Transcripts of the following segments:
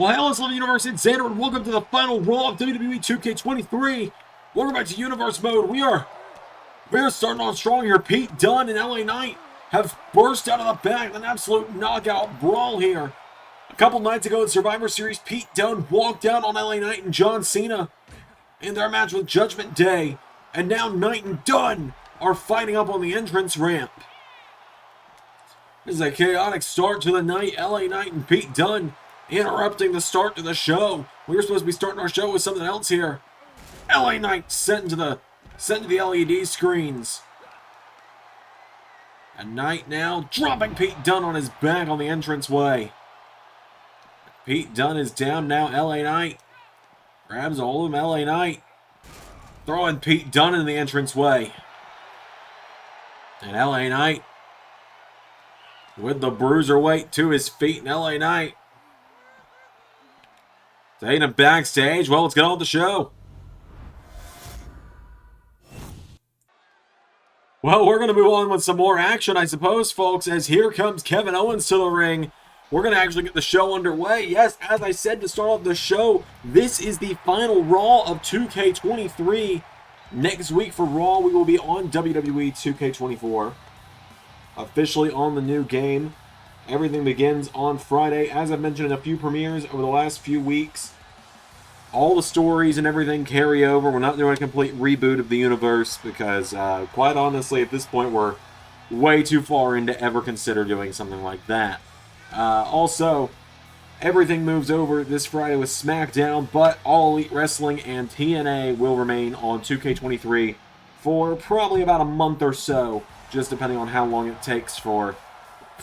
Well, hello, Living Universe, it's Xander, and welcome to the final Raw of WWE 2K23. Welcome back to Universe Mode. We're starting on strong here. Pete Dunne and LA Knight have burst out of the bag with an absolute knockout brawl here. A couple nights ago in Survivor Series, Pete Dunne walked out on LA Knight and John Cena in their match with Judgment Day. And now Knight and Dunne are fighting up on the entrance ramp. This is a chaotic start to the night. LA Knight and Pete Dunne interrupting the start to the show. We were supposed to be starting our show with something else here. LA Knight sent to the LED screens. And Knight now dropping Pete Dunne on his back on the entranceway. Pete Dunne is down now. LA Knight grabs a hold of him. LA Knight throwing Pete Dunne in the entranceway. And LA Knight with the bruiserweight to his feet. And LA Knight taking him backstage. Well, let's get on with the show. Well, we're going to move on with some more action, I suppose, folks, as here comes Kevin Owens to the ring. We're going to actually get the show underway. Yes, as I said to start off the show, this is the final Raw of 2K23. Next week for Raw, we will be on WWE 2K24. Officially on the new game. Everything begins on Friday. As I've mentioned in a few premieres over the last few weeks, all the stories and everything carry over. We're not doing a complete reboot of the universe because, quite honestly, at this point, we're way too far in to ever consider doing something like that. Also, everything moves over this Friday with SmackDown, but All Elite Wrestling and TNA will remain on 2K23 for probably about a month or so, just depending on how long it takes for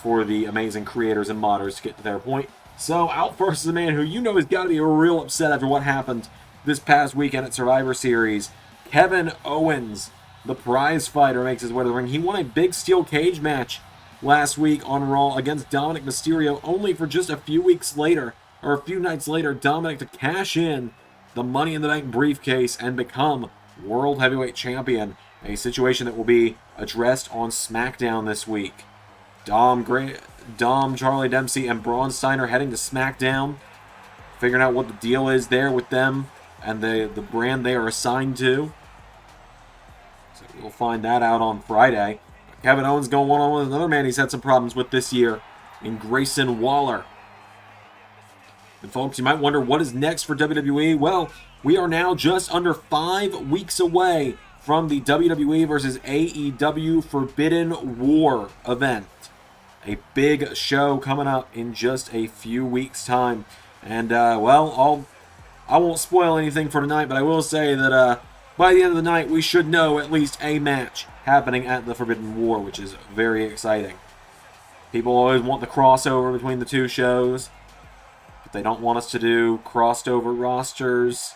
the amazing creators and modders to get to their point. So, out first is a man who you know has got to be real upset after what happened this past weekend at Survivor Series. Kevin Owens, the prize fighter, makes his way to the ring. He won a big steel cage match last week on Raw against Dominik Mysterio, only for just a few nights later, Dominik to cash in the Money in the Bank briefcase and become World Heavyweight Champion, a situation that will be addressed on SmackDown this week. Dom, Charlie Dempsey, and Braun Steiner heading to SmackDown, figuring out what the deal is there with them and the brand they are assigned to. So we'll find that out on Friday. Kevin Owens going one-on-one with another man he's had some problems with this year in Grayson Waller. And folks, you might wonder what is next for WWE. Well, we are now just under 5 weeks away from the WWE versus AEW Forbidden War event. A big show coming up in just a few weeks' time. And, I won't spoil anything for tonight, but I will say that by the end of the night, we should know at least a match happening at the Forbidden War, which is very exciting. People always want the crossover between the two shows, but they don't want us to do crossed over rosters.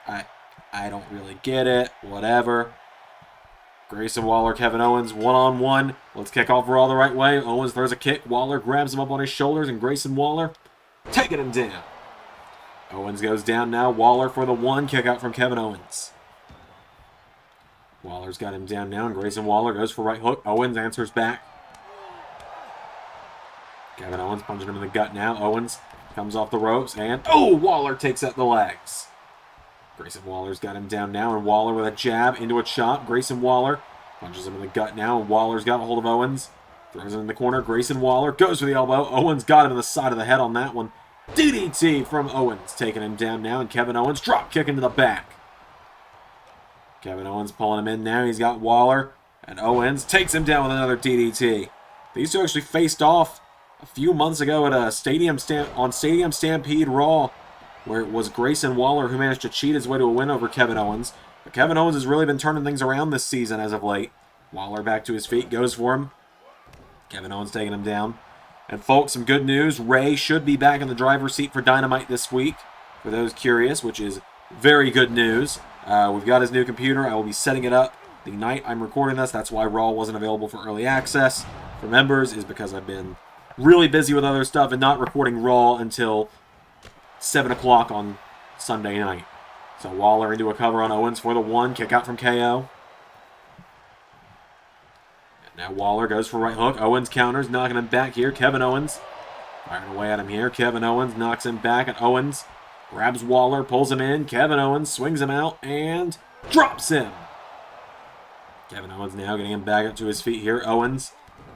I don't really get it. Whatever. Grayson Waller, Kevin Owens, one-on-one. Let's kick off Raw the right way. Owens throws a kick. Waller grabs him up on his shoulders, and Grayson Waller taking him down. Owens goes down now. Waller for the one. Kick out from Kevin Owens. Waller's got him down now, and Grayson Waller goes for right hook. Owens answers back. Kevin Owens punching him in the gut now. Owens comes off the ropes, and Waller takes out the legs. Grayson Waller's got him down now, and Waller with a jab into a chop. Grayson Waller punches him in the gut now, and Waller's got a hold of Owens. Throws him in the corner. Grayson Waller goes for the elbow. Owens got him in the side of the head on that one. DDT from Owens, taking him down now, and Kevin Owens drop kick into the back. Kevin Owens pulling him in now. He's got Waller, and Owens takes him down with another DDT. These two actually faced off a few months ago at a Stadium Stampede Raw, where it was Grayson Waller who managed to cheat his way to a win over Kevin Owens. But Kevin Owens has really been turning things around this season as of late. Waller back to his feet, goes for him. Kevin Owens taking him down. And folks, some good news. Ray should be back in the driver's seat for Dynamite this week, for those curious, which is very good news. We've got his new computer. I will be setting it up the night I'm recording this. That's why Raw wasn't available for early access for members, is because I've been really busy with other stuff and not recording Raw until 7 o'clock on Sunday night. So Waller into a cover on Owens for the one. Kick out from KO. And now Waller goes for right hook. Owens counters, knocking him back here. Kevin Owens Firing away at him here. Kevin Owens knocks him back at Owens. Grabs Waller, pulls him in. Kevin Owens swings him out and drops him. Kevin Owens now getting him back up to his feet here. Owens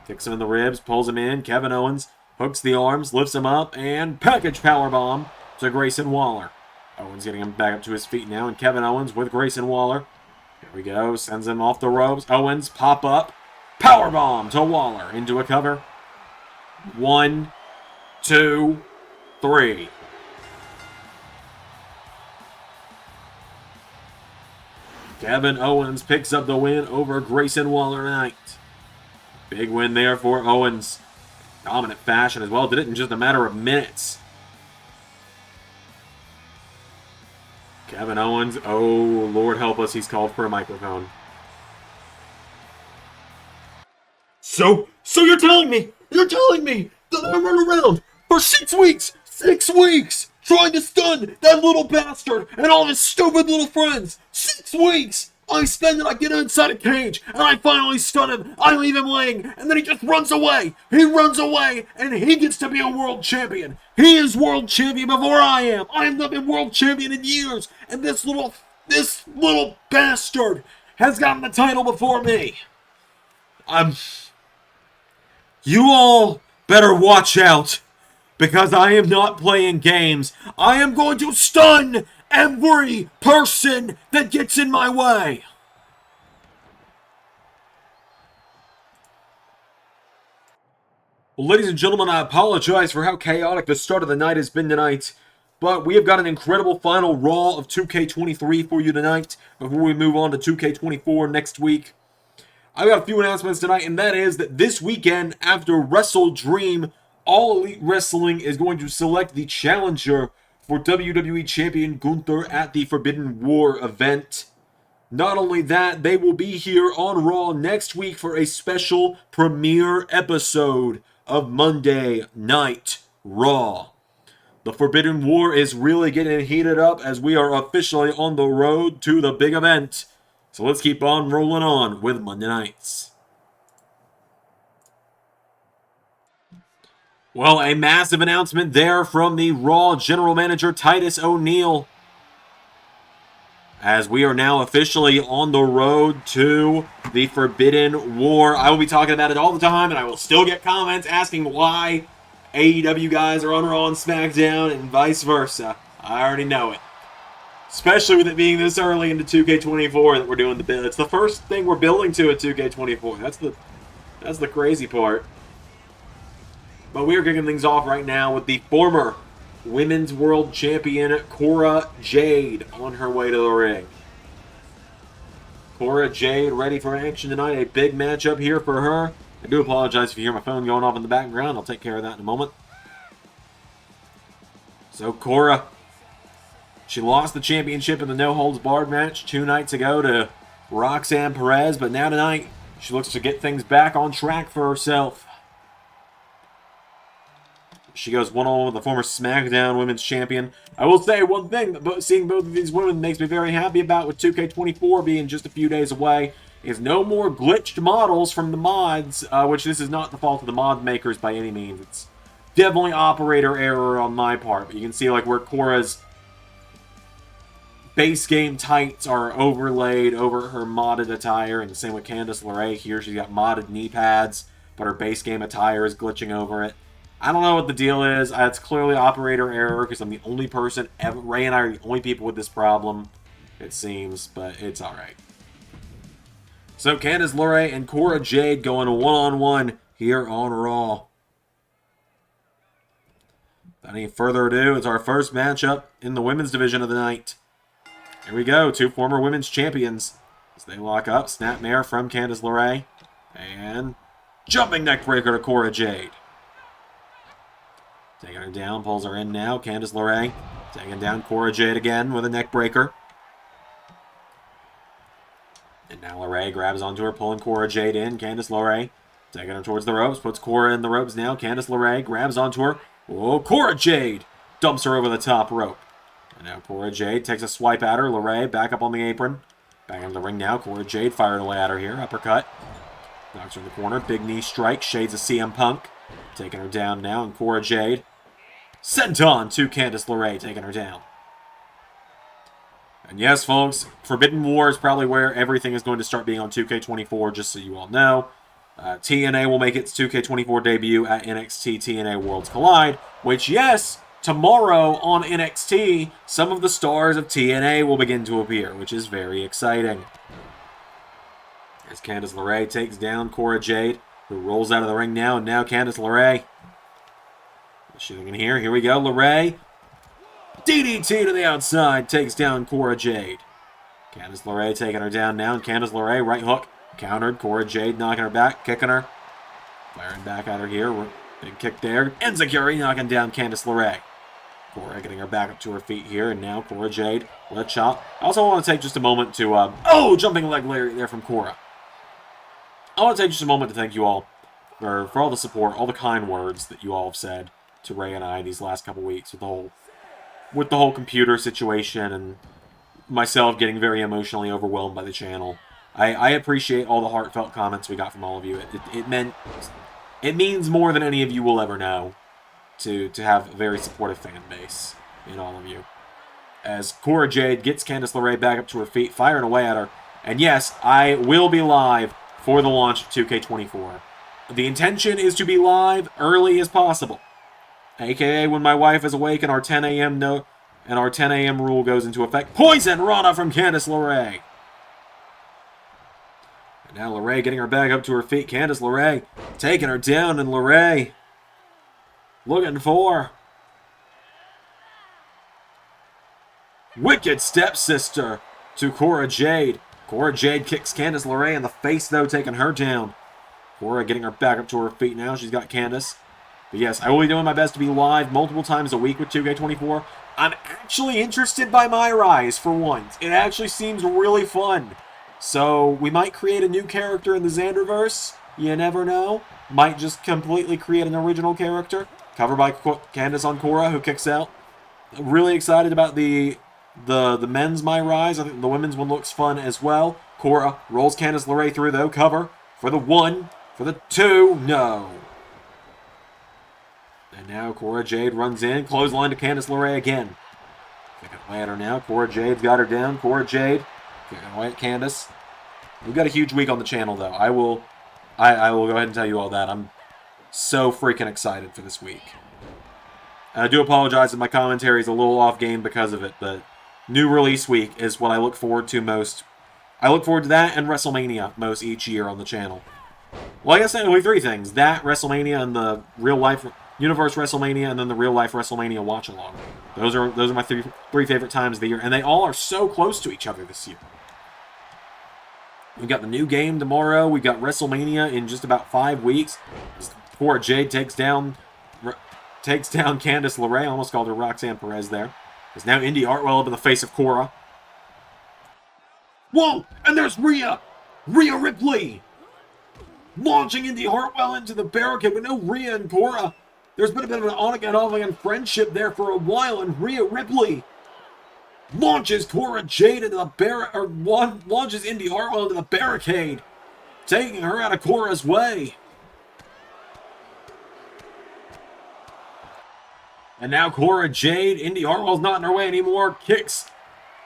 kicks him in the ribs, pulls him in. Kevin Owens hooks the arms, lifts him up, and package powerbomb to Grayson Waller. Owens getting him back up to his feet now, and Kevin Owens with Grayson Waller. Here we go, sends him off the ropes. Owens pop up, powerbomb to Waller into a cover. 1, 2, 3. Kevin Owens picks up the win over Grayson Waller tonight. Big win there for Owens. Dominant fashion as well. Did it in just a matter of minutes. Kevin Owens. Oh, Lord help us. He's called for a microphone. So you're telling me that I run around for 6 weeks, trying to stun that little bastard and all his stupid little friends. 6 weeks! I spend it, I get inside a cage, and I finally stun him. I leave him laying, and then he just runs away. He runs away, and he gets to be a world champion. He is world champion before I am. I have not been world champion in years, and this little bastard has gotten the title before me. You all better watch out, because I am not playing games. I am going to stun every person that gets in my way. Well, ladies and gentlemen, I apologize for how chaotic the start of the night has been tonight, but we have got an incredible final Raw of 2K23 for you tonight before we move on to 2K24 next week. I've got a few announcements tonight, and that is that this weekend after Wrestle Dream, All Elite Wrestling is going to select the challenger for WWE Champion Gunther at the Forbidden War event. Not only that, they will be here on Raw next week for a special premiere episode of Monday Night Raw. The Forbidden War is really getting heated up as we are officially on the road to the big event. So let's keep on rolling on with Monday nights. Well, a massive announcement there from the Raw General Manager Titus O'Neil, as we are now officially on the road to the Forbidden War. I will be talking about it all the time, and I will still get comments asking why AEW guys are on Raw and SmackDown and vice versa. I already know it. Especially with it being this early into 2K24 that we're doing the build. It's the first thing we're building to at 2K24. That's the crazy part. But we're kicking things off right now with the former Women's World Champion Cora Jade on her way to the ring. Cora Jade ready for action tonight. A big matchup here for her. I do apologize if you hear my phone going off in the background. I'll take care of that in a moment. So Cora, she lost the championship in the No Holds Barred match 2 nights ago to Roxanne Perez, but now tonight she looks to get things back on track for herself. She goes one-on-one with the former SmackDown Women's Champion. I will say one thing, seeing both of these women makes me very happy about with 2K24 being just a few days away, is no more glitched models from the mods, which this is not the fault of the mod makers by any means. It's definitely operator error on my part. But you can see like where Cora's base game tights are overlaid over her modded attire, and the same with Candice LeRae here. She's got modded knee pads, but her base game attire is glitching over it. I don't know what the deal is. It's clearly operator error because I'm the only person ever. Ray and I are the only people with this problem, it seems, but it's alright. So Candice LeRae and Cora Jade going one-on-one here on Raw. Without any further ado, it's our first matchup in the women's division of the night. Here we go, 2 former women's champions. As they lock up, snapmare from Candice LeRae. And jumping neckbreaker to Cora Jade. Taking her down, pulls her in now. Candice LeRae taking down Cora Jade again with a neckbreaker. And now LeRae grabs onto her, pulling Cora Jade in. Candice LeRae taking her towards the ropes, puts Cora in the ropes now. Candice LeRae grabs onto her. Oh, Cora Jade dumps her over the top rope. And now Cora Jade takes a swipe at her. LeRae back up on the apron. Back into the ring now. Cora Jade firing away at her here. Uppercut. Knocks her in the corner. Big knee strike. Shades of CM Punk. taking her down now, and Cora Jade. Senton to Candice LeRae, taking her down. And yes, folks, Forbidden War is probably where everything is going to start being on 2K24, just so you all know. TNA will make its 2K24 debut at NXT TNA Worlds Collide, which, yes, tomorrow on NXT, some of the stars of TNA will begin to appear, which is very exciting. As Candice LeRae takes down Cora Jade, who rolls out of the ring now, and now Candice LeRae. What's she doing here? Here we go, LeRae. DDT to the outside, takes down Cora Jade. Candice LeRae taking her down now, and Candice LeRae, right hook, countered. Cora Jade knocking her back, kicking her. Firing back at her here. Big kick there. Enziguri knocking down Candice LeRae. Cora getting her back up to her feet here, and now Cora Jade, left chop. I also want to take just a moment to, jumping leg lariat there from Cora. I want to take just a moment to thank you all for all the support, all the kind words that you all have said to Ray and I these last couple weeks with the whole computer situation and myself getting very emotionally overwhelmed by the channel. I appreciate all the heartfelt comments we got from all of you. It means more than any of you will ever know to have a very supportive fan base in all of you. As Cora Jade gets Candice LeRae back up to her feet, firing away at her. And yes, I will be live for the launch of 2K24. The intention is to be live early as possible, aka when my wife is awake and our 10 a.m. rule goes into effect. Poison Rana from Candice LeRae. And now LeRae getting her back up to her feet. Candice LeRae taking her down, and LeRae looking for wicked stepsister to Cora Jade. Cora Jade kicks Candice LeRae in the face, though, taking her down. Cora getting her back up to her feet now. She's got Candice. But yes, I will be doing my best to be live multiple times a week with 2K24. I'm actually interested by My Rise for once. It actually seems really fun. So we might create a new character in the Xanderverse. You never know. Might just completely create an original character. Covered by Candice on Cora, who kicks out. Really excited about the men's My Rise. I think the women's one looks fun as well. Cora rolls Candice LeRae through, though. Cover for the 1, for the 2. No. And now Cora Jade runs in. Clothesline to Candice LeRae again. Kicking away at her now. Cora Jade's got her down. Cora Jade kicking away at Candice. We've got a huge week on the channel, though. I will go ahead and tell you all that. I'm so freaking excited for this week. And I do apologize if my commentary is a little off game because of it, but new release week is what I look forward to most. I look forward to that and WrestleMania most each year on the channel. Well, I guess only 3 things. That, WrestleMania, and the real-life Universe WrestleMania, and then the real-life WrestleMania watch-along. Those are my three favorite times of the year, and they all are so close to each other this year. We've got the new game tomorrow. We've got WrestleMania in just about 5 weeks. Cora Jade takes down Candice LeRae. I almost called her Roxanne Perez there. There's now Indy Hartwell up in the face of Cora. Whoa! And there's Rhea Ripley! Launching Indy Hartwell into the barricade, but no Rhea and Cora. There's been a bit of an on-again, off-again friendship there for a while, and Rhea Ripley launches Cora Jade into the launches Indy Hartwell into the barricade, taking her out of Cora's way. And now Cora Jade, Indy Hartwell's not in her way anymore, kicks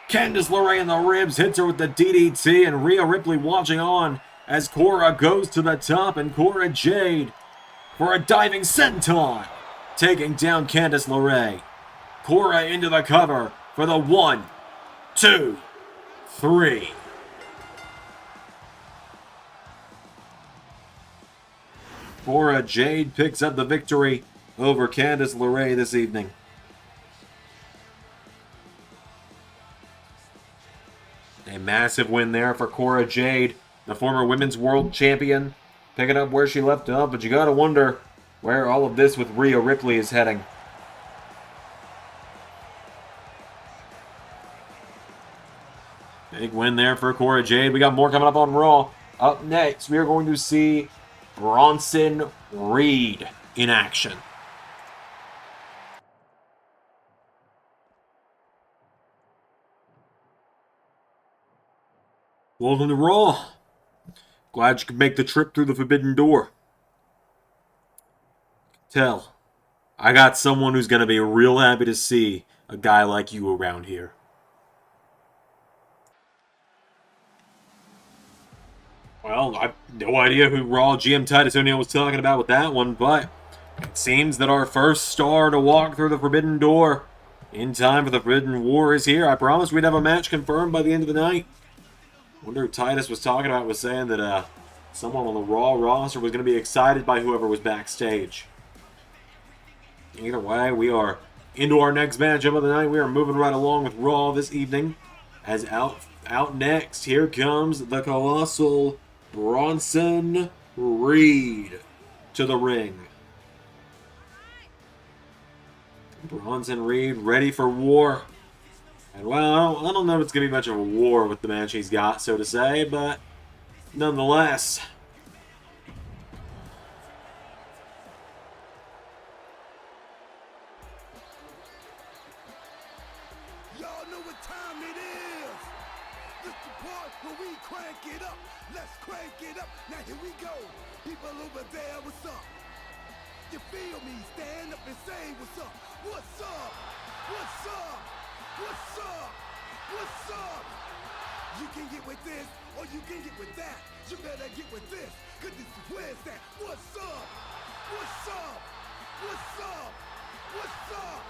Candice LeRae in the ribs, hits her with the DDT, and Rhea Ripley watching on as Cora goes to the top, and Cora Jade for a diving senton, taking down Candice LeRae. Cora into the cover for the 1, 2, 3. Cora Jade picks up the victory over Candice LeRae this evening. A massive win there for Cora Jade, the former Women's World Champion, picking up where she left off, but you gotta wonder where all of this with Rhea Ripley is heading. Big win there for Cora Jade. We got more coming up on Raw. Up next, we are going to see Bronson Reed in action. Welcome to Raw. Glad you could make the trip through the Forbidden Door. Tell, I got someone who's going to be real happy to see a guy like you around here. Well, I have no idea who Raw GM Titus O'Neil was talking about with that one, but it seems that our first star to walk through the Forbidden Door in time for the Forbidden War is here. I promised we'd have a match confirmed by the end of the night. Wonder who Titus was talking about, was saying that someone on the Raw roster was going to be excited by whoever was backstage. Either way, we are into our next matchup of the night. We are moving right along with Raw this evening. As out next, here comes the colossal Bronson Reed to the ring. Bronson Reed ready for war. And well, I don't know if it's going to be much of a war with the match he's got, so to say, but nonetheless. Y'all know what time it is. This the part where we crank it up. Let's crank it up. Now here we go. People over there, what's up? You feel me? Stand up and say what's up. What's up? What's up? What's up? What's up? You can get with this or you can get with that. You better get with this, cause this is where's that. What's up? What's up? What's up? What's up?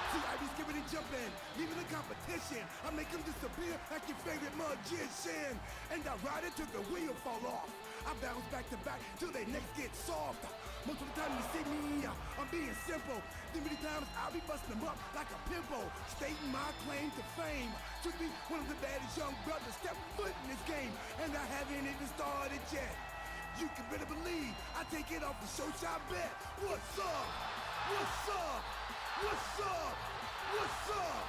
See, I be skipping and jumping, leaving the competition. I make them disappear like your favorite magician. And I ride it till the wheel fall off. I bounce back to back till their necks get soft. Most of the time you see me, I'm being simple. Then many times I'll be busting them up like a pimple, stating my claim to fame. To be one of the baddest young brothers step foot in this game, and I haven't even started yet. You can better believe I take it off the show shop bet. What's up? What's up? What's up? What's up?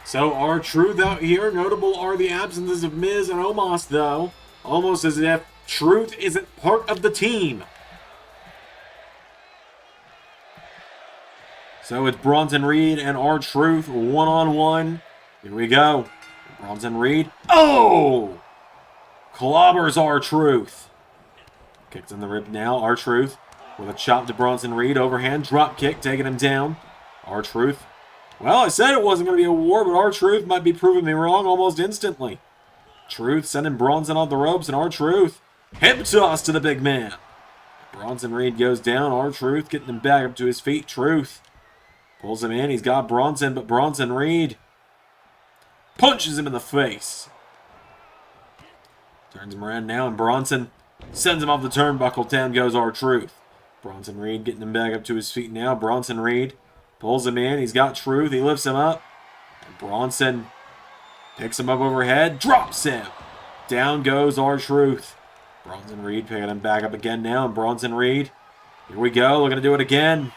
So, R-Truth out here. Notable are the absences of Miz and Omos, though. Almost as if Truth isn't part of the team. So it's Bronson Reed and R-Truth one-on-one. Here we go. Bronson Reed. Oh! Clobbers R-Truth. Kicks in the rib now. R-Truth with a chop to Bronson Reed. Overhand drop kick, taking him down. R-Truth. Well, I said it wasn't going to be a war, but R-Truth might be proving me wrong almost instantly. Truth sending Bronson off the ropes, and R-Truth hip toss to the big man. Bronson Reed goes down. R-Truth getting him back up to his feet. Truth pulls him in. He's got Bronson, but Bronson Reed punches him in the face. Turns him around now, and Bronson sends him off the turnbuckle. Down goes R-Truth. Bronson Reed getting him back up to his feet now. Bronson Reed pulls him in. He's got Truth. He lifts him up. And Bronson picks him up overhead. Drops him. Down goes R-Truth. Bronson Reed picking him back up again now. And Bronson Reed. Here we go. Looking to do it again.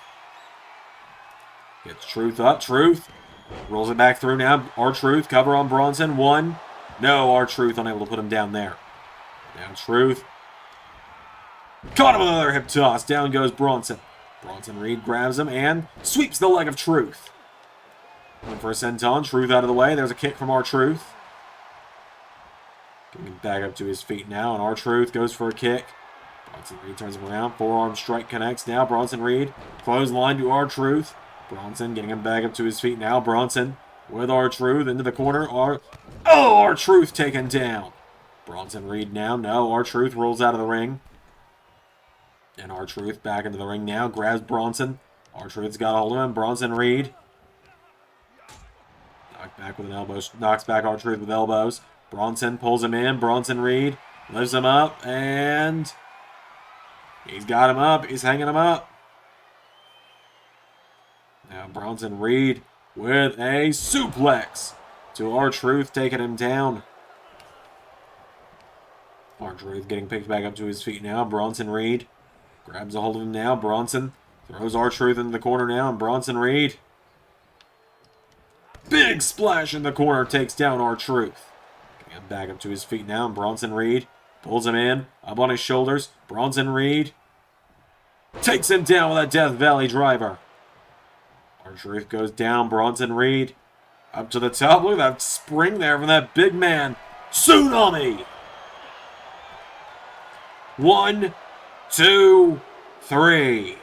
Gets Truth up. Truth rolls it back through now. R-Truth cover on Bronson. One. No, R-Truth unable to put him down there. Down Truth. Caught him with another hip toss. Down goes Bronson. Bronson Reed grabs him and sweeps the leg of Truth. Went for a senton. Truth out of the way. There's a kick from R-Truth. Getting him back up to his feet now, and R-Truth goes for a kick. Bronson Reed turns him around. Forearm strike connects now. Bronson Reed. Clothesline to R-Truth. Bronson getting him back up to his feet now. Bronson with R-Truth into the corner. R-Truth taken down. Bronson Reed now. No, R-Truth rolls out of the ring. And R-Truth back into the ring now. Grabs Bronson. R-Truth's got a hold of him. Bronson Reed. Knocked back with an elbow. Knocks back R-Truth with elbows. Bronson pulls him in. Bronson Reed lifts him up. And he's got him up. He's hanging him up. Now Bronson Reed with a suplex to R-Truth, taking him down. R-Truth getting picked back up to his feet now. Bronson Reed grabs a hold of him now. Bronson throws R-Truth into the corner now. And Bronson Reed. Big splash in the corner. Takes down R-Truth. Getting him back up to his feet now. And Bronson Reed pulls him in. Up on his shoulders. Bronson Reed takes him down with a Death Valley driver. R-Truth goes down. Bronson Reed up to the top. Look at that spring there from that big man. Tsunami. 1, 2, 3.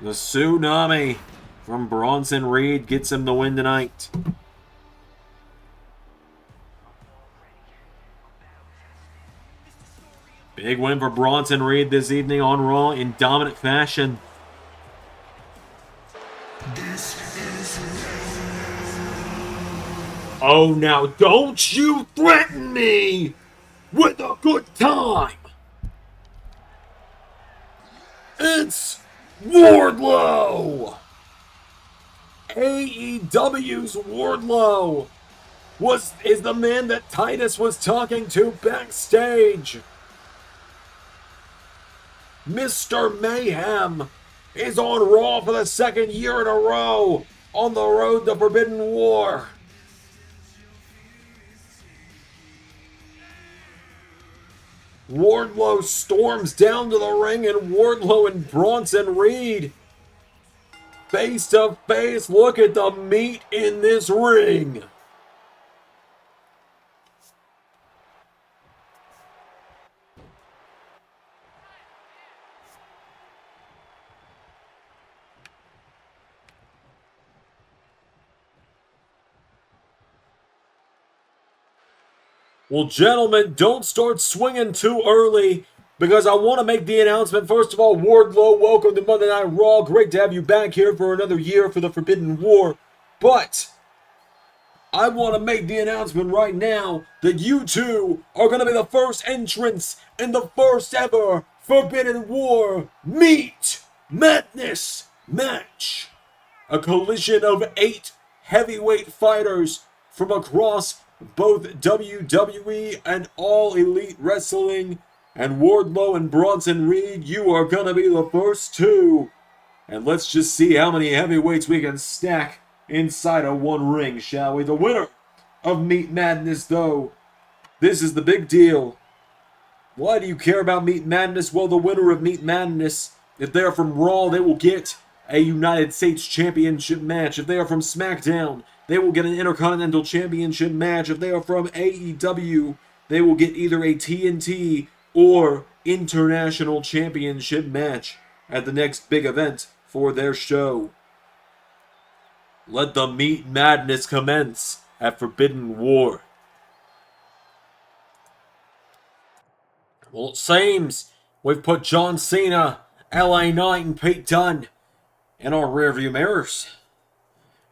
The Tsunami from Bronson Reed gets him the win tonight. Big win for Bronson Reed this evening on Raw in dominant fashion. Oh, now don't you threaten me with a good time. It's Wardlow. AEW's Wardlow is the man that Titus was talking to backstage. Mr. Mayhem is on Raw for the 2nd year in a row on the road to Forbidden War. Wardlow storms down to the ring, and Wardlow and Bronson Reed face to face. Look at the meat in this ring. Well, gentlemen, don't start swinging too early because I want to make the announcement. First of all, Wardlow, welcome to Monday Night Raw. Great to have you back here for another year for the Forbidden War. But I want to make the announcement right now that you two are going to be the first entrants in the first ever Forbidden War Meat Madness match. A collision of 8 heavyweight fighters from across both WWE and All Elite Wrestling. And Wardlow and Bronson Reed, you are going to be the first 2. And let's just see how many heavyweights we can stack inside of one ring, shall we? The winner of Meat Madness, though, this is the big deal. Why do you care about Meat Madness? Well, the winner of Meat Madness, if they're from Raw, they will get a United States Championship match. If they are from SmackDown, they will get an Intercontinental Championship match. If they are from AEW, they will get either a TNT or International Championship match at the next big event for their show. Let the Meat Madness commence at Forbidden War. Well, it seems we've put John Cena, LA Knight, and Pete Dunne in our rearview mirrors.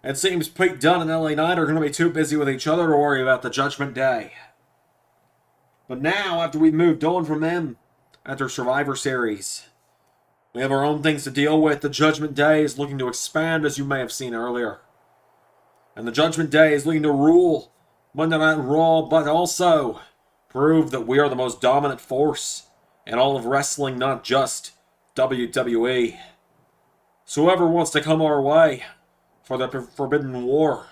It seems Pete Dunne and LA Knight are going to be too busy with each other to worry about the Judgment Day. But now, after we've moved on from them, after Survivor Series, we have our own things to deal with. The Judgment Day is looking to expand, as you may have seen earlier. And the Judgment Day is looking to rule Monday Night Raw, but also prove that we are the most dominant force in all of wrestling, not just WWE. So whoever wants to come our way for the Forbidden War,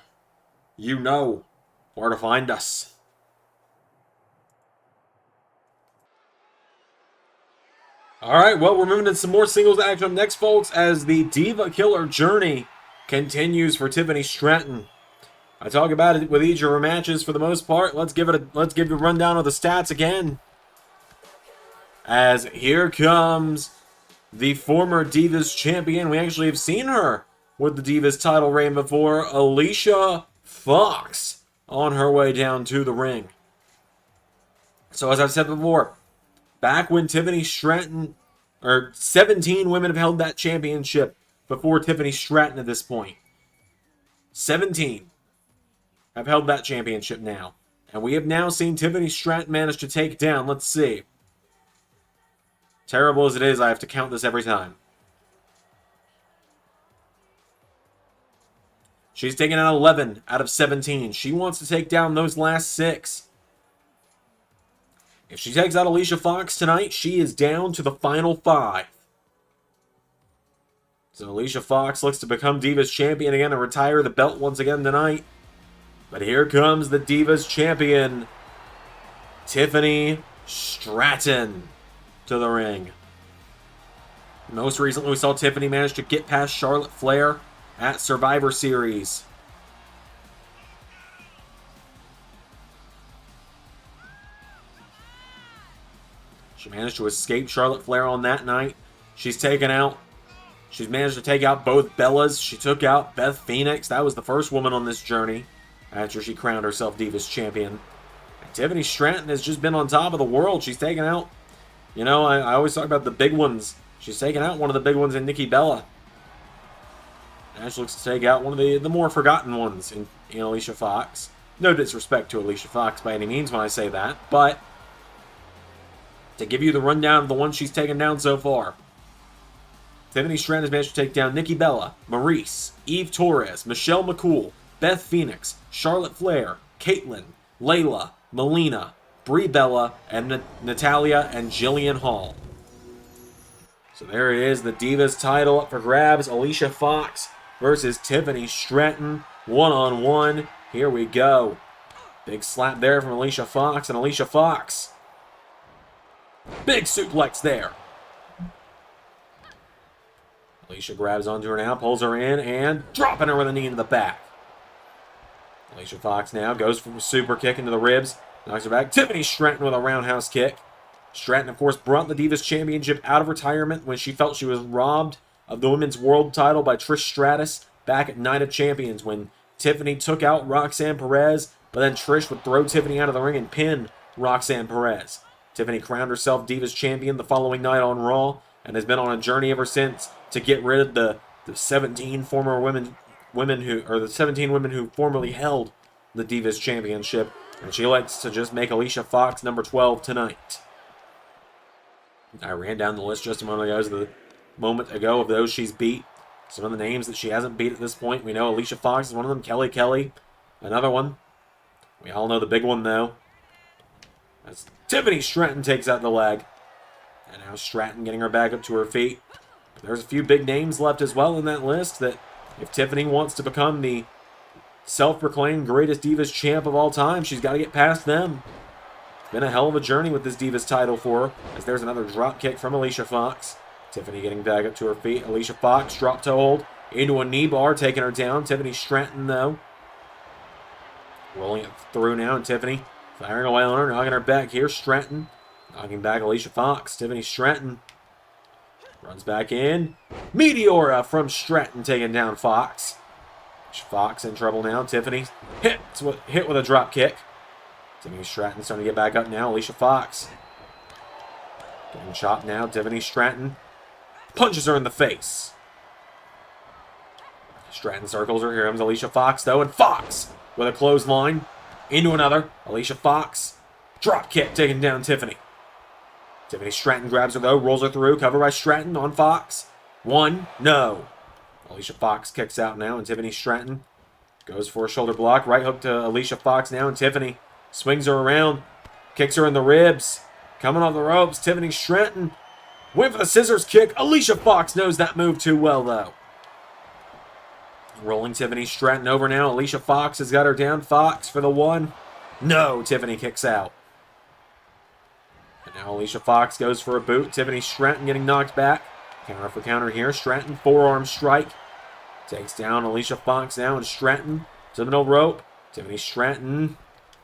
you know where to find us. Alright, well, we're moving into some more singles action up next, folks, as the Diva Killer journey continues for Tiffany Stratton. I talk about it with each of her matches for the most part. Let's give the rundown of the stats again. As here comes the former Divas champion. We actually have seen her with the Divas title reign before, Alicia Fox, on her way down to the ring. So as I've said before, back when Tiffany Stratton, or 17 women have held that championship before Tiffany Stratton at this point. 17 have held that championship now. And we have now seen Tiffany Stratton manage to take down, let's see. Terrible as it is, I have to count this every time. She's taken out 11 out of 17. She wants to take down those last 6. If she takes out Alicia Fox tonight, she is down to the final 5. So Alicia Fox looks to become Divas champion again and retire the belt once again tonight. But here comes the Divas champion, Tiffany Stratton, to the ring. Most recently, we saw Tiffany manage to get past Charlotte Flair at Survivor Series. She managed to escape Charlotte Flair on that night. She's managed to take out both Bellas. She took out Beth Phoenix. That was the first woman on this journey after she crowned herself Divas Champion. And Tiffany Stratton has just been on top of the world. She's taken out, I always talk about the big ones. She's taken out one of the big ones in Nikki Bella. Now she looks to take out one of the more forgotten ones in Alicia Fox. No disrespect to Alicia Fox by any means when I say that, but to give you the rundown of the ones she's taken down so far. Tiffany Stratton has managed to take down Nikki Bella, Maurice, Eve Torres, Michelle McCool, Beth Phoenix, Charlotte Flair, Caitlyn, Layla, Melina, Brie Bella, and Natalia and Jillian Hall. So there it is, the Divas title up for grabs. Alicia Fox versus Tiffany Stratton, one-on-one. Here we go. Big slap there from Alicia Fox, and Alicia Fox. Big suplex there. Alicia grabs onto her now, pulls her in, and dropping her with a knee into the back. Alicia Fox now goes for a super kick into the ribs, knocks her back. Tiffany Stratton with a roundhouse kick. Stratton, of course, brought the Divas Championship out of retirement when she felt she was robbed of the Women's World title by Trish Stratus back at Night of Champions when Tiffany took out Roxanne Perez, but then Trish would throw Tiffany out of the ring and pin Roxanne Perez. Tiffany crowned herself Divas Champion the following night on Raw and has been on a journey ever since to get rid of the 17 women who formerly held the Divas Championship, and she likes to just make Alicia Fox number 12 tonight. I ran down the list just a moment ago of those she's beat. Some of the names that she hasn't beat at this point. We know Alicia Fox is one of them. Kelly, another one. We all know the big one, though. As Tiffany Stratton takes out the leg. And now Stratton getting her back up to her feet. But there's a few big names left as well in that list that if Tiffany wants to become the self-proclaimed greatest Divas champ of all time, she's got to get past them. It's been a hell of a journey with this Divas title for her, as there's another drop kick from Alicia Fox. Tiffany getting back up to her feet. Alicia Fox drop toe hold into a knee bar, taking her down. Tiffany Stratton, though, rolling it through now, and Tiffany firing away on her, knocking her back here. Stratton knocking back Alicia Fox. Tiffany Stratton runs back in. Meteora from Stratton taking down Fox. Fox in trouble now. Tiffany hit with a drop kick. Tiffany Stratton starting to get back up now. Alicia Fox getting chopped now. Tiffany Stratton punches her in the face. Stratton circles her. Here comes Alicia Fox, though, and Fox with a clothesline into another. Alicia Fox drop kick taking down Tiffany. Tiffany Stratton grabs her, though, rolls her through, covered by Stratton on Fox. One, no. Alicia Fox kicks out now, and Tiffany Stratton goes for a shoulder block. Right hook to Alicia Fox now, and Tiffany swings her around, kicks her in the ribs. Coming off the ropes, Tiffany Stratton went for the scissors kick. Alicia Fox knows that move too well, though. Rolling Tiffany Stratton over now. Alicia Fox has got her down. Fox for the one. No, Tiffany kicks out. And now Alicia Fox goes for a boot. Tiffany Stratton getting knocked back. Counter for counter here. Stratton, forearm strike. Takes down Alicia Fox now, and Stratton to the middle rope. Tiffany Stratton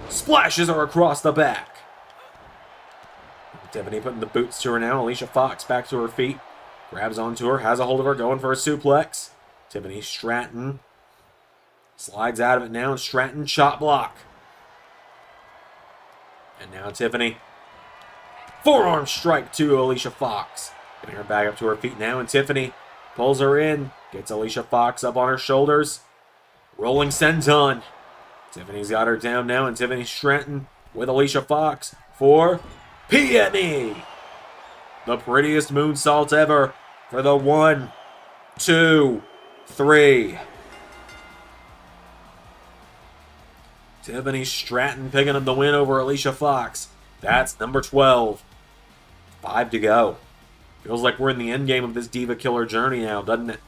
splashes her across the back. Tiffany putting the boots to her now. Alicia Fox back to her feet. Grabs onto her, has a hold of her, going for a suplex. Tiffany Stratton slides out of it now, and Stratton chop block. And now Tiffany, forearm strike to Alicia Fox. Getting her back up to her feet now, and Tiffany pulls her in. Gets Alicia Fox up on her shoulders. Rolling senton. Tiffany's got her down now, and Tiffany Stratton with Alicia Fox for PNE. The prettiest moonsault ever for the 1, 2, 3. Tiffany Stratton picking up the win over Alicia Fox. That's number 12. 5 to go. Feels like we're in the end game of this Diva Killer journey now, doesn't it?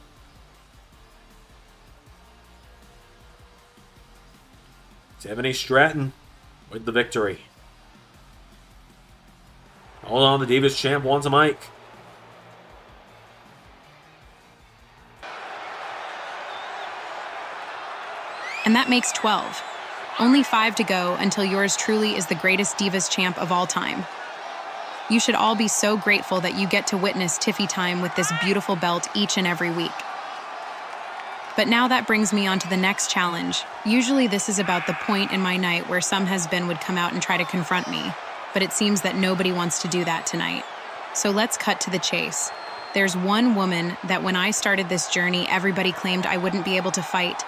Tiffany Stratton with the victory. Hold on, the Divas champ wants a mic. And that makes 12. Only 5 to go until yours truly is the greatest Divas champ of all time. You should all be so grateful that you get to witness Tiffy time with this beautiful belt each and every week. But now that brings me on to the next challenge. Usually this is about the point in my night where some has-been would come out and try to confront me, but it seems that nobody wants to do that tonight. So let's cut to the chase. There's one woman that when I started this journey, everybody claimed I wouldn't be able to fight.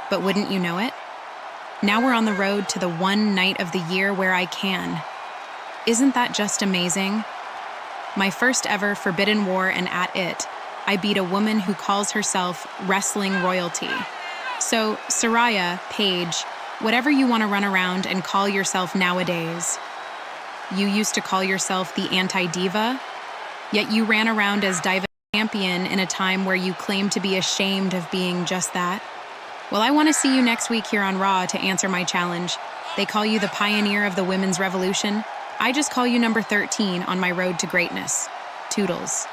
But wouldn't you know it? Now we're on the road to the one night of the year where I can. Isn't that just amazing? My first ever Forbidden War, and at it, I beat a woman who calls herself wrestling royalty. So, Saraya, Paige, whatever you want to run around and call yourself nowadays. You used to call yourself the anti-diva, yet you ran around as diva champion in a time where you claimed to be ashamed of being just that. Well, I want to see you next week here on Raw to answer my challenge. They call you the pioneer of the women's revolution. I just call you number 13 on my road to greatness. Toodles.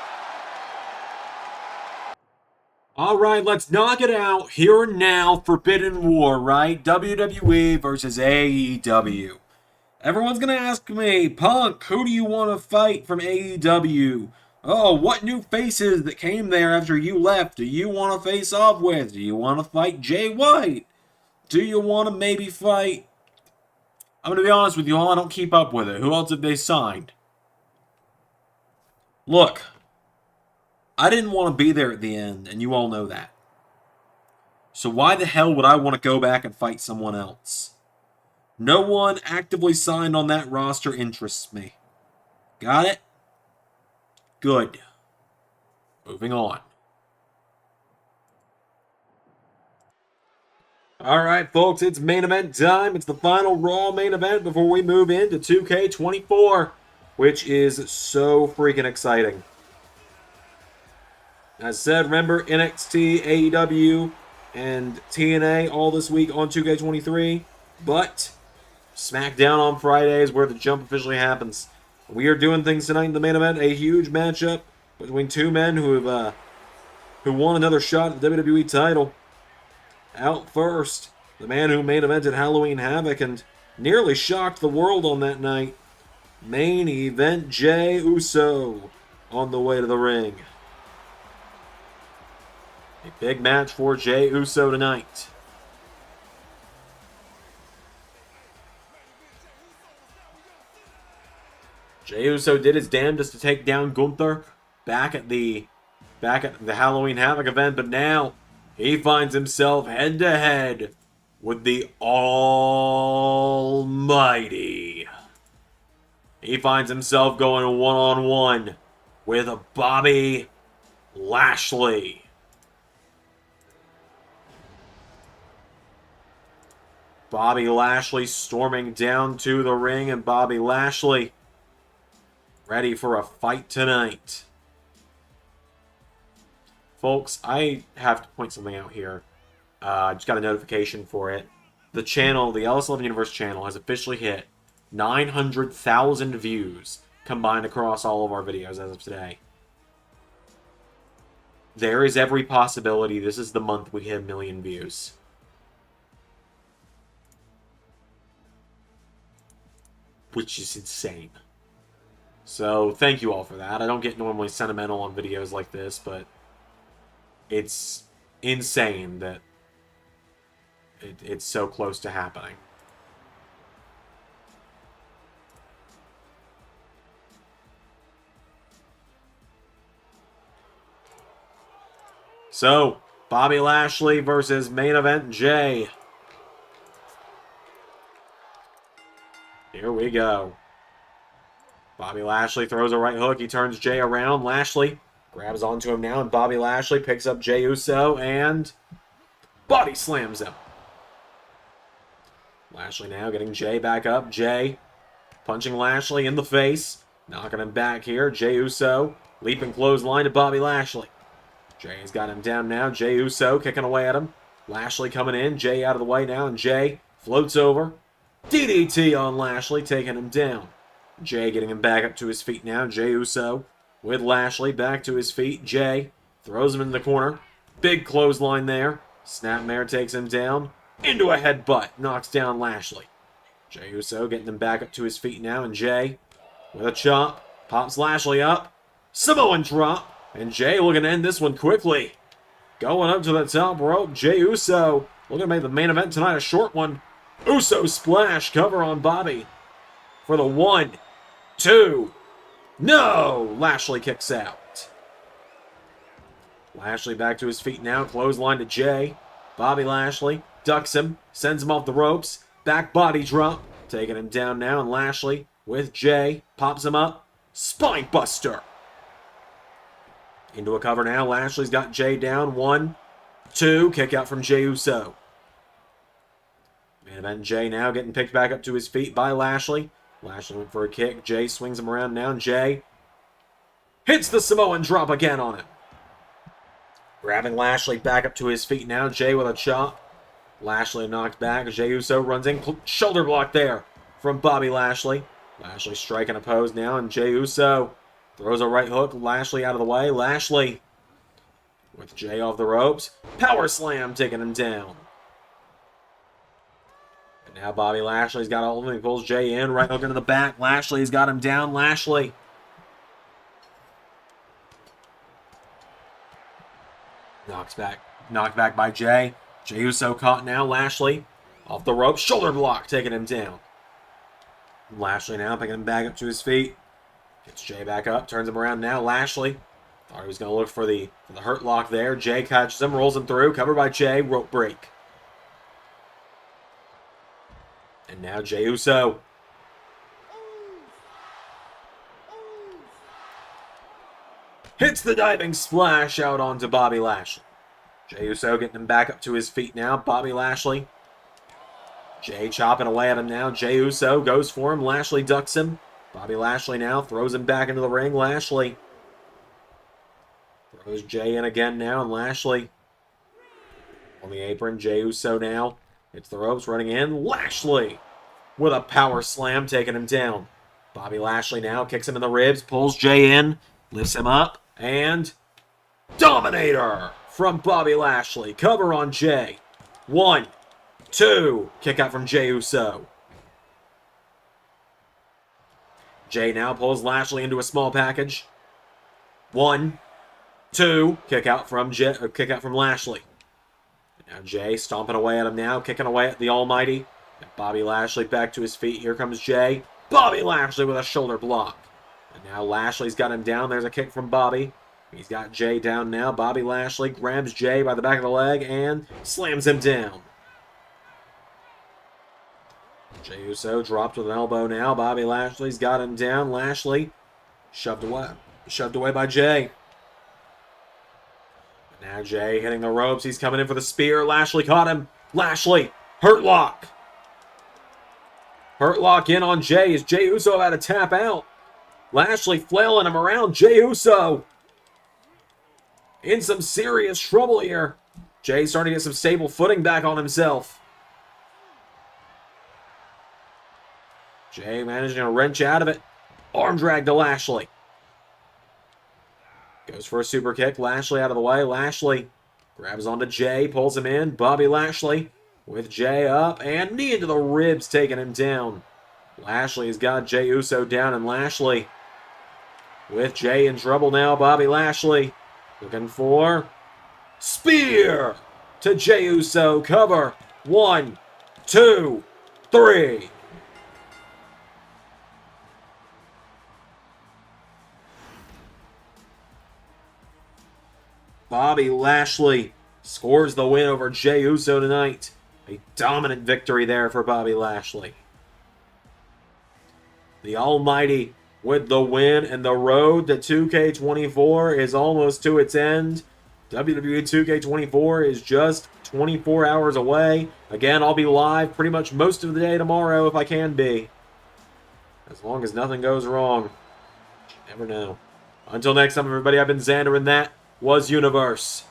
All right, let's knock it out here and now. Forbidden War, right? WWE versus AEW. Everyone's going to ask me, Punk, who do you want to fight from AEW? Oh, what new faces that came there after you left do you want to face off with? Do you want to fight Jay White? Do you want to maybe fight... I'm going to be honest with you all, I don't keep up with it. Who else have they signed? Look, I didn't want to be there at the end, and you all know that. So why the hell would I want to go back and fight someone else? No one actively signed on that roster interests me. Got it? Good. Moving on. Alright, folks, it's main event time. It's the final Raw main event before we move into 2K24, which is so freaking exciting. As said, remember NXT, AEW, and TNA all this week on 2K23, but SmackDown on Friday is where the jump officially happens. We are doing things tonight in the main event, a huge matchup between two men who won another shot at the WWE title. Out first, the man who main evented Halloween Havoc and nearly shocked the world on that night. Main event Jey Uso on the way to the ring. A big match for Jey Uso tonight. Jey Uso did his damnedest to take down Gunther back at the Halloween Havoc event, but now he finds himself head-to-head with the Almighty. He finds himself going one-on-one with Bobby Lashley. Bobby Lashley storming down to the ring, and Bobby Lashley ready for a fight tonight. Folks, I have to point something out here. I just got a notification for it. The channel, the LS11 Universe channel, has officially hit 900,000 views combined across all of our videos as of today. There is every possibility this is the month we hit 1 million views. Which is insane. So, thank you all for that. I don't get normally sentimental on videos like this, but it's insane that it's so close to happening. So, Bobby Lashley versus main event Jey. Here we go. Bobby Lashley throws a right hook. He turns Jey around. Lashley grabs onto him now, and Bobby Lashley picks up Jey Uso and body slams him. Lashley now getting Jey back up. Jey punching Lashley in the face. Knocking him back here. Jey Uso leaping clothesline to Bobby Lashley. Jey's got him down now. Jey Uso kicking away at him. Lashley coming in. Jey out of the way now, and Jey floats over. DDT on Lashley, taking him down. Jey getting him back up to his feet now. Jey Uso with Lashley back to his feet. Jey throws him in the corner. Big clothesline there. Snapmare takes him down into a headbutt. Knocks down Lashley. Jey Uso getting him back up to his feet now. And Jey with a chop. Pops Lashley up. Samoan drop. And Jey looking to end this one quickly. Going up to the top rope. Jey Uso looking to make the main event tonight a short one. Uso splash. Cover on Bobby. For the 1, 2. No! Lashley kicks out. Lashley back to his feet now. Clothesline to Jey. Bobby Lashley ducks him. Sends him off the ropes. Back body drop. Taking him down now. And Lashley with Jey. Pops him up. Spine buster. Into a cover now. Lashley's got Jey down. 1, 2. Kick out from Jey Uso. Main event Jey now getting picked back up to his feet by Lashley. Lashley went for a kick. Jey swings him around now. Jey hits the Samoan drop again on him. Grabbing Lashley back up to his feet now. Jey with a chop. Lashley knocked back. Jey Uso runs in. Shoulder block there from Bobby Lashley. Lashley striking a pose now. And Jey Uso throws a right hook. Lashley out of the way. Lashley with Jey off the ropes. Power slam taking him down. And now Bobby Lashley's got all of him. He pulls Jey in. Right hook into the back. Lashley's got him down. Lashley. Knocked back by Jey. Jey Uso caught now. Lashley off the ropes. Shoulder block taking him down. Lashley now picking him back up to his feet. Gets Jey back up. Turns him around now. Lashley thought he was going to look for the hurt lock there. Jey catches him. Rolls him through. Covered by Jey. Rope break. And now Jey Uso. Hits the diving splash out onto Bobby Lashley. Jey Uso getting him back up to his feet now. Bobby Lashley. Jey chopping away at him now. Jey Uso goes for him. Lashley ducks him. Bobby Lashley now throws him back into the ring. Lashley throws Jey in again now. And Lashley on the apron. Jey Uso now hits the ropes, running in. Lashley with a power slam taking him down. Bobby Lashley now kicks him in the ribs. Pulls Jey in. Lifts him up. And Dominator from Bobby Lashley. Cover on Jey. 1, 2. Kick out from Jey Uso. Jey now pulls Lashley into a small package. 1, 2. Kick out from Lashley. Now Jey stomping away at him now. Kicking away at the Almighty. And Bobby Lashley back to his feet. Here comes Jey. Bobby Lashley with a shoulder block. And now Lashley's got him down. There's a kick from Bobby. He's got Jey down now. Bobby Lashley grabs Jey by the back of the leg and slams him down. Jey Uso dropped with an elbow now. Bobby Lashley's got him down. Lashley shoved away by Jey. And now Jey hitting the ropes. He's coming in for the spear. Lashley caught him. Lashley, hurt lock. Hurt lock in on Jey as Jey Uso had to tap out. Lashley flailing him around. Jey Uso in some serious trouble here. Jey starting to get some stable footing back on himself. Jey managing to wrench out of it. Arm drag to Lashley. Goes for a super kick. Lashley out of the way. Lashley grabs onto Jey. Pulls him in. Bobby Lashley with Jey up. And knee into the ribs taking him down. Lashley's got Jey Uso down. And Lashley with Jey in trouble now. Bobby Lashley looking for spear to Jey Uso. Cover. 1, 2, 3. Bobby Lashley scores the win over Jey Uso tonight. A dominant victory there for Bobby Lashley. The Almighty with the win, and the road to 2K24 is almost to its end. WWE 2K24 is just 24 hours away. Again, I'll be live pretty much most of the day tomorrow if I can be. As long as nothing goes wrong. You never know. Until next time, everybody, I've been Xander, and that was Universe.